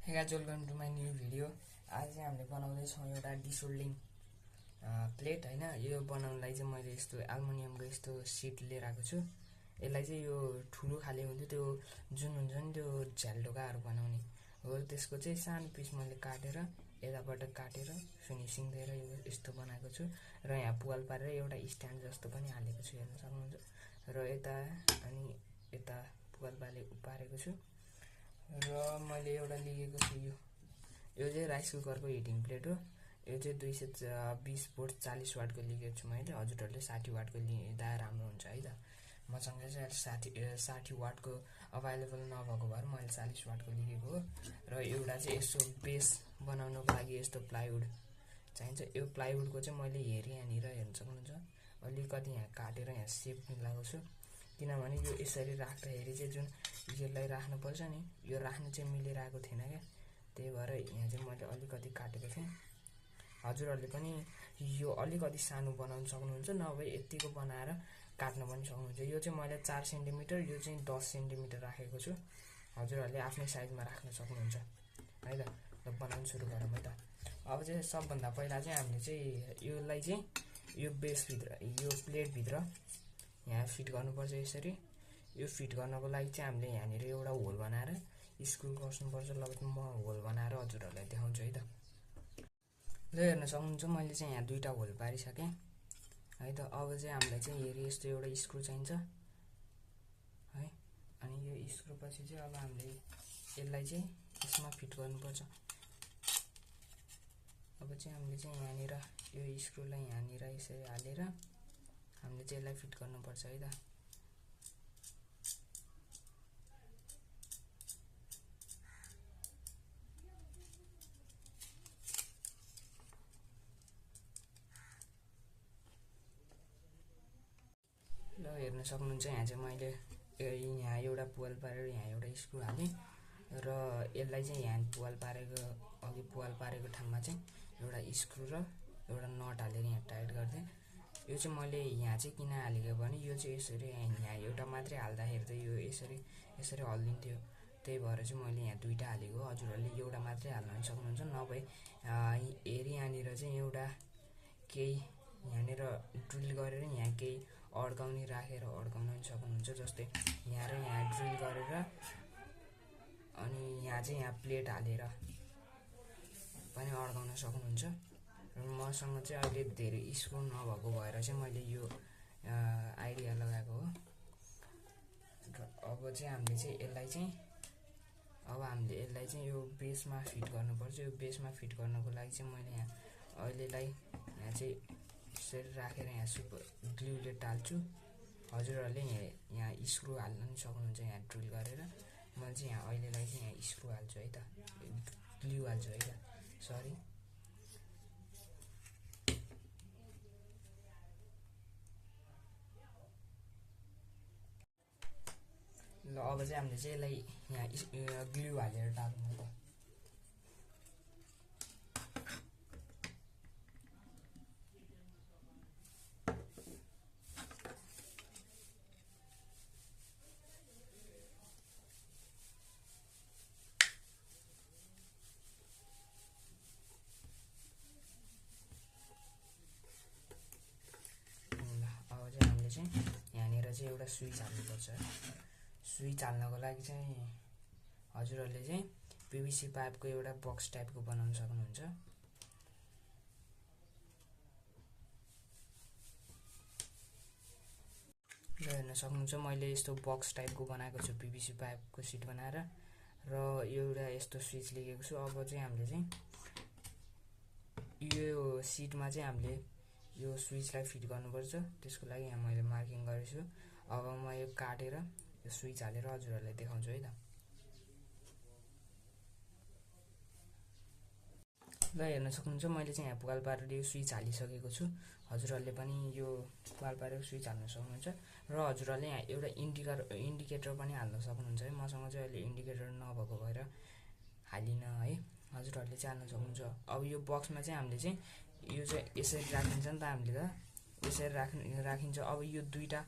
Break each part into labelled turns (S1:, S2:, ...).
S1: Hey guys, welcome to my new video. आज चाहिँ हामीले बनाउँदैछौँ एउटा डिसोल्डिङ प्लेट हैन। यो बनाउनलाई चाहिँ मैले यस्तो एल्युमिनियमको यस्तो सिट लिएर आएको छु। यसलाई चाहिँ यो ठुलो खाले हुन्थ्यो त्यो जुन हुन्छ नि त्यो झ्यालढोकाहरु बनाउने हो, त्यसको चाहिँ सानो पिस मैले काटेर यताबाट काटेर फिनिशिङ दिएर यो यस्तो बनाएको छु र यहाँ पुवाल पारेर एउटा स्ट्यान्ड जस्तो पनि हालेको छु, हेर्न सक्नुहुन्छ। र यता अनि यता पुवाल पारेको छु र मैले एउटा लिएको छु यो चाहिँ राइस कुकरको हिटिङ प्लेट हो। यो चाहिँ 220 भोल्ट 40 वाटको लिएको छु मैले। हजुरहरुले 60 वाटको लिँदा राम्रो हुन्छ है त। मसँग चाहिँ 60 वाटको अभाइलेबल नभएको भएर मैले 40 वाटको लिएको हो। र एउटा चाहिँ यसो बेस बनाउनको लागि यस्तो प्लाइवुड चाहिन्छ। यो प्लाइवुडको चाहिँ मैले यहाँनिर हेर्न सक्नुहुन्छ अलिकति यहाँ काटेर यहाँ सेप मिलाएको छु, किनभने यो यसरी राख्दाखेरि चाहिँ जुन यसलाई राख्नुपर्छ नि यो राख्न चाहिँ मिलिरहेको थिएन क्या, त्यही भएर यहाँ चाहिँ मैले अलिकति काटेको थिएँ। हजुरहरुले पनि यो अलिकति सानो बनाउन सक्नुहुन्छ, नभए यतिको बनाएर काट्न पनि सक्नुहुन्छ। यो चाहिँ मैले 4 सेन्टिमिटर, यो चाहिँ 10 सेन्टिमिटर राखेको छु। हजुरहरुले आफ्नै साइजमा राख्न सक्नुहुन्छ है त। ल बनाउन सुरु गरौँ है त। अब चाहिँ सबभन्दा पहिला चाहिँ हामीले चाहिँ योलाई चाहिँ यो बेस भित्र यो प्लेट भित्र यहाँ फिट गर्नुपर्छ यसरी। यो फिट गर्नको लागि चाहिँ हामीले यहाँनिर एउटा होल बनाएर स्क्रू गर्नुपर्छ। ल म होल बनाएर हजुरहरुलाई देखाउँछु है त। ल हेर्न सक्नुहुन्छ मैले चाहिँ यहाँ दुईटा होल पारिसकेँ है त। अब चाहिँ हामीलाई चाहिँ हेरी यस्तो एउटा स्क्रू चाहिन्छ है। अनि यो स्क्रू पछि चाहिँ अब हामीले यसलाई चाहिँ यसमा फिट गर्नुपर्छ। अब चाहिँ हामीले चाहिँ यहाँनिर यो स्क्रूलाई यहाँनिर यसरी हालेर हामीले चाहिँ यसलाई फिट गर्नुपर्छ है त। ल हेर्न सक्नुहुन्छ यहाँ चाहिँ मैले यहाँ एउटा पुवाल पारेर यहाँ एउटा स्क्रू हालेँ र यसलाई चाहिँ यहाँ पुवाल पारेको ठाउँमा चाहिँ एउटा स्क्रू र एउटा नट हालेर यहाँ टाइट गर्दै। यो चाहिँ मैले यहाँ चाहिँ किन हालेको भने यो चाहिँ यसरी यहाँ एउटा मात्रै हाल्दाखेरि त यो यसरी हल्लिन्थ्यो, त्यही भएर चाहिँ मैले यहाँ दुईटा हालेको। हजुरहरुले एउटा मात्रै हाल्न सक्नुहुन्छ, नभए हेरी यहाँनिर चाहिँ एउटा केही यहाँनिर ड्रिल गरेर यहाँ केही अड्काउने राखेर अड्काउन सक्नुहुन्छ। जस्तै यहाँ र यहाँ ड्रिल गरेर अनि यहाँ चाहिँ यहाँ प्लेट हालेर पनि अड्काउन सक्नुहुन्छ। र मसँग चाहिँ अहिले धेरै स्क्रू नभएको भएर चाहिँ मैले यो आइडिया लगाएको हो। र अब चाहिँ हामीले चाहिँ यसलाई चाहिँ यो बेसमा फिट गर्नुपर्छ। यो बेसमा फिट गर्नको लागि चाहिँ मैले यहाँ अहिलेलाई यहाँ चाहिँ यसरी राखेर यहाँ सुपर ग्लुले टाल्छु। हजुरहरुले यहाँ स्क्रू हाल्न पनि सक्नुहुन्छ यहाँ ड्रिल गरेर। मैले चाहिँ यहाँ अहिलेलाई चाहिँ यहाँ स्क्रू हाल्छु है त, ग्लु हाल्छु है त, सरी। ल अब चाहिँ हामीले चाहिँ यसलाई यहाँ ग्लु हालेर टाल्नु है त। यहाँनिर चाहिँ एउटा स्विच हाल्नुपर्छ। स्विच हाल्नको लागि चाहिँ हजुरहरुले चाहिँ पीवीसी पाइपको एउटा बक्स टाइपको बनाउन सक्नुहुन्छ। ल हेर्न सक्नुहुन्छ मैले यस्तो बक्स टाइपको बनाएको छु पीवीसी पाइपको सिट बनाएर र एउटा यस्तो स्विच लिएको छु। अब चाहिँ हामीले चाहिँ यो सिटमा चाहिँ हामीले यो स्विचलाई फिट गर्नुपर्छ। त्यसको लागि यहाँ मैले मार्किङ गरेको छु। अब म यो काटेर यो स्विच हालेर हजुरहरुलाई देखाउँछु है त। ल हेर्न सक्नुहुन्छ मैले चाहिँ यहाँ पुवाल पारेर यो स्विच हालिसकेको छु। हजुरहरुले पनि यो पुवाल पारेर स्विच हाल्न सक्नुहुन्छ र हजुरहरुले यहाँ एउटा इन्डिकेटर पनि हाल्न सक्नुहुन्छ है। मसँग चाहिँ अहिले इन्डिकेटर नभएको भएर हालिन है। हजुरहरुले चाहिँ हाल्न सक्नुहुन्छ। अब यो बक्समा चाहिँ हामीले चाहिँ यो चाहिँ यसरी राखिन्छ नि त, हामीले त यसरी राखिन्छ। अब यो दुईटा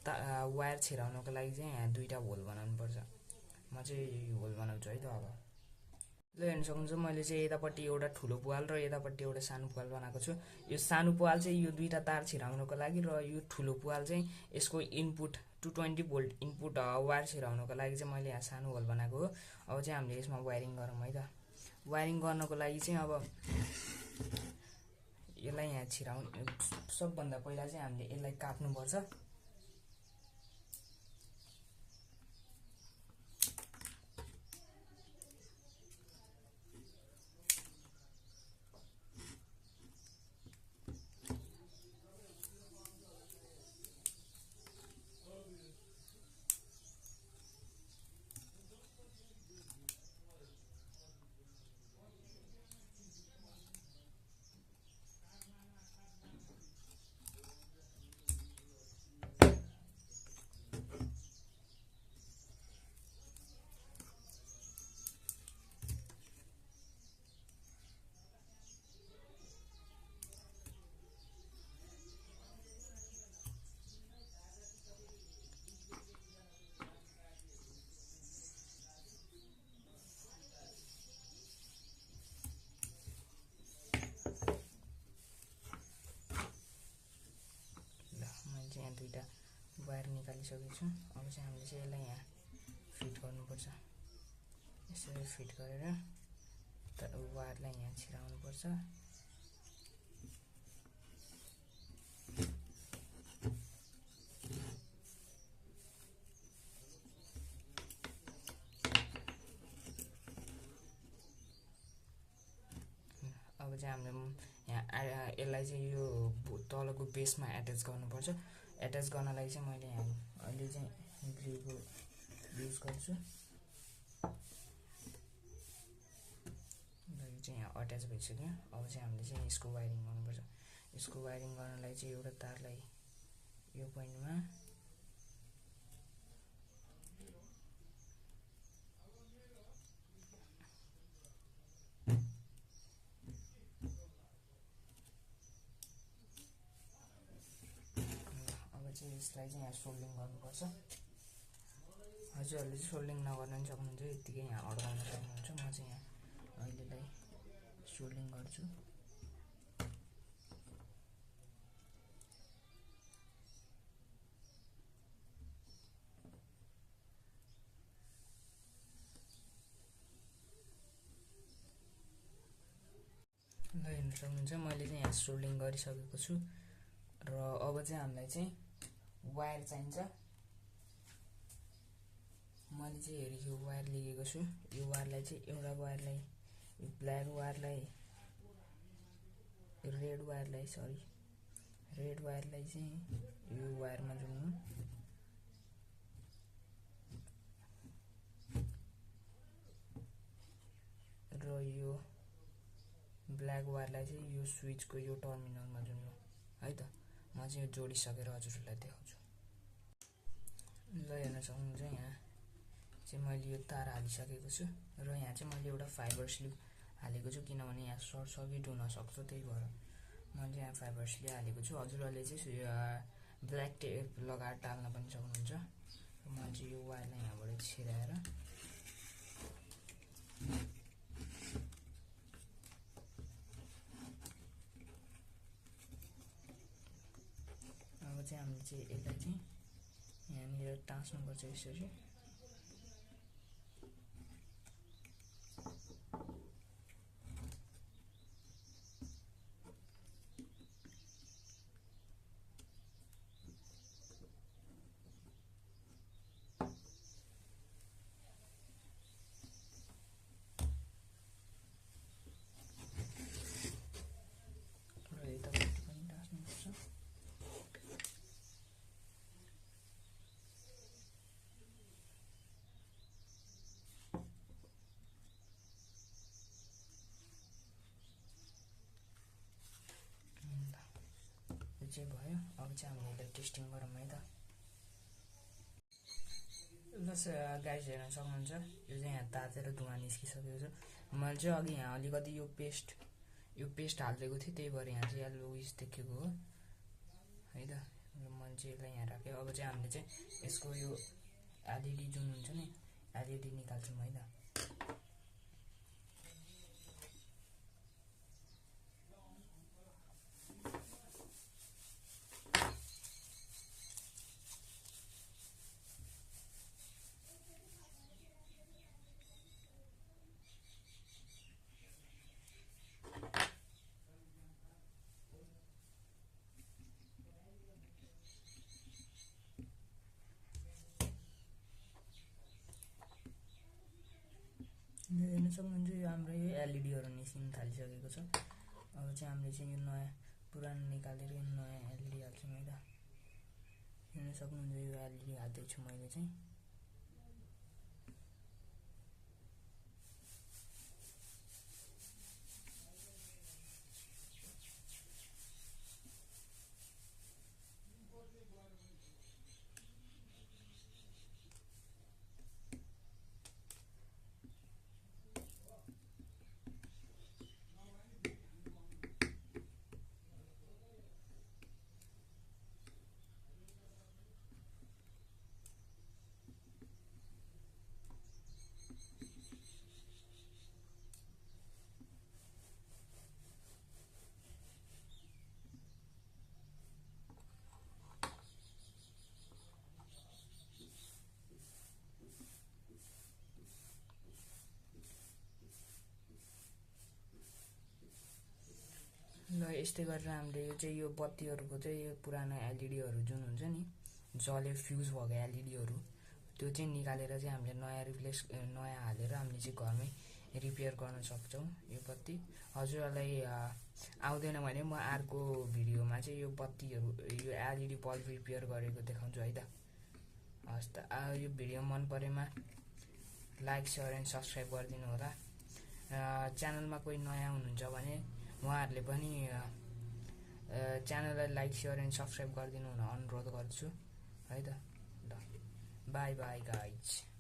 S1: वायर छिराउनको लागि चाहिँ यहाँ दुईटा होल बनाउनु पर्छ। म चाहिँ होल बनाउँछु है त अब। ल हेर्न सक्नुहुन्छ मैले चाहिँ यतापट्टि एउटा ठुलो पाल र यतापट्टि एउटा सानो पाल बनाएको छु। यो सानो पाल चाहिँ यो दुईटा तार छिराउनको लागि र यो ठुलो पाल चाहिँ यसको इनपुट 220 भोल्ट इनपुट वायर छिराउनको लागि चाहिँ मैले यहाँ सानो होल बनाएको हो। अब चाहिँ हामीले यसमा वायरिङ गरौँ है त। वायरिङ गर्नको लागि चाहिँ अब यसलाई यहाँ छिराउनु सबभन्दा पहिला चाहिँ हामीले यसलाई काट्नुपर्छ। दुईटा वायर निकालिसकेको छु। अब चाहिँ हामीले चाहिँ यसलाई यहाँ फिट गर्नुपर्छ। यसरी फिट गरेर वायरलाई यहाँ छिराउनुपर्छ। अब चाहिँ हामीले यहाँ यसलाई चाहिँ यो तलको बेसमा एट्याच गर्नुपर्छ। एट्याच गर्नलाई चाहिँ मैले यहाँ अहिले चाहिँ ग्लुको युज गर्छु। यो चाहिँ यहाँ अट्याच भइसक्यो। अब चाहिँ हामीले चाहिँ यसको वायरिङ गर्नुपर्छ। यसको वायरिङ गर्नलाई चाहिँ एउटा तारलाई यो पोइन्टमा यसलाई चाहिँ यहाँ सोल्डिङ गर्नुपर्छ। हजुरहरूले चाहिँ सोल्डिङ नगर्न पनि सक्नुहुन्छ, यत्तिकै यहाँ अड्काउन सक्नुहुन्छ। म चाहिँ यहाँ अहिलेलाई सोल्डिङ गर्छु। ल हेर्न सक्नुहुन्छ मैले चाहिँ यहाँ सोल्डिङ गरिसकेको छु र अब चाहिँ हामीलाई चाहिँ वायर चाहिन्छ। मैले चाहिँ हेरेको यो वायर लिएको छु। यो वायरलाई चाहिँ एउटा वायरलाई ब्ल्याक वायरलाई रेड वायरलाई चाहिँ यो वायरमा जोड्नु र यो ब्ल्याक वायरलाई चाहिँ यो स्विचको यो टर्मिनलमा जोड्नु है त। म चाहिँ यो जोडिसकेर हजुरहरूलाई देखाउँछु। ल हेर्न सक्नुहुन्छ यहाँ चाहिँ मैले यो तार हालिसकेको छु र यहाँ चाहिँ मैले एउटा फाइबर स्लिप हालेको छु, किनभने यहाँ सर्ट सर्किट हुनसक्छ, त्यही भएर मैले यहाँ फाइबर स्लिप हालेको छु। हजुरहरूले चाहिँ ब्ल्याक टेप लगाएर टाल्न पनि सक्नुहुन्छ। म चाहिँ यो वायरलाई यहाँबाट छिराएर अब चाहिँ हामीले चाहिँ यसलाई चाहिँ यहाँनिर टाँच्नुपर्छ यसरी। चाहिँ भयो। अब चाहिँ हामीले यसलाई टेस्टिङ गरौँ है त। ल गाइस हेर्न सक्नुहुन्छ यो चाहिँ यहाँ तातेर धुवा निस्किसकेको छ। मैले चाहिँ अघि यहाँ अलिकति यो पेस्ट हालिदिएको थिएँ, त्यही भएर यहाँ चाहिँ यल्लो उइस देखेको हो है त। मैले चाहिँ यसलाई यहाँ राखेँ। अब चाहिँ हामीले चाहिँ यसको यो एलइडी जुन हुन्छ नि एलइडी निकाल्छौँ है त। सक्नुहुन्छ यो हाम्रो यो एलइडीहरू निस्किन थालिसकेको छ। अब चाहिँ हामीले चाहिँ यो नयाँ पुरानो निकालेर यो नयाँ एलइडी हाल्छौँ है त। हेर्न सक्नुहुन्छ यो एलइडी हाल्दैछु मैले चाहिँ। ल यस्तै गरेर हामीले यो चाहिँ यो बत्तीहरूको चाहिँ यो पुरानो एलइडीहरू जुन हुन्छ नि जले फ्युज भएको एलइडीहरू त्यो चाहिँ निकालेर चाहिँ हामीले नयाँ हालेर हामीले चाहिँ घरमै रिपेयर गर्न सक्छौँ यो बत्ती। हजुरहरूलाई आउँदैन भने म अर्को भिडियोमा चाहिँ यो बत्तीहरू यो एलइडी बल्ब रिपेयर गरेको देखाउँछु है त। हस् त यो भिडियो मन परेमा लाइक सेयर एन्ड सब्सक्राइब गरिदिनु होला। च्यानलमा कोही नयाँ हुनुहुन्छ भने उहाँहरूले पनि च्यानललाई लाइक सेयर एन्ड सब्सक्राइब गरिदिनु हुन अनुरोध गर्छु है त। ल बाई बाई गाइज।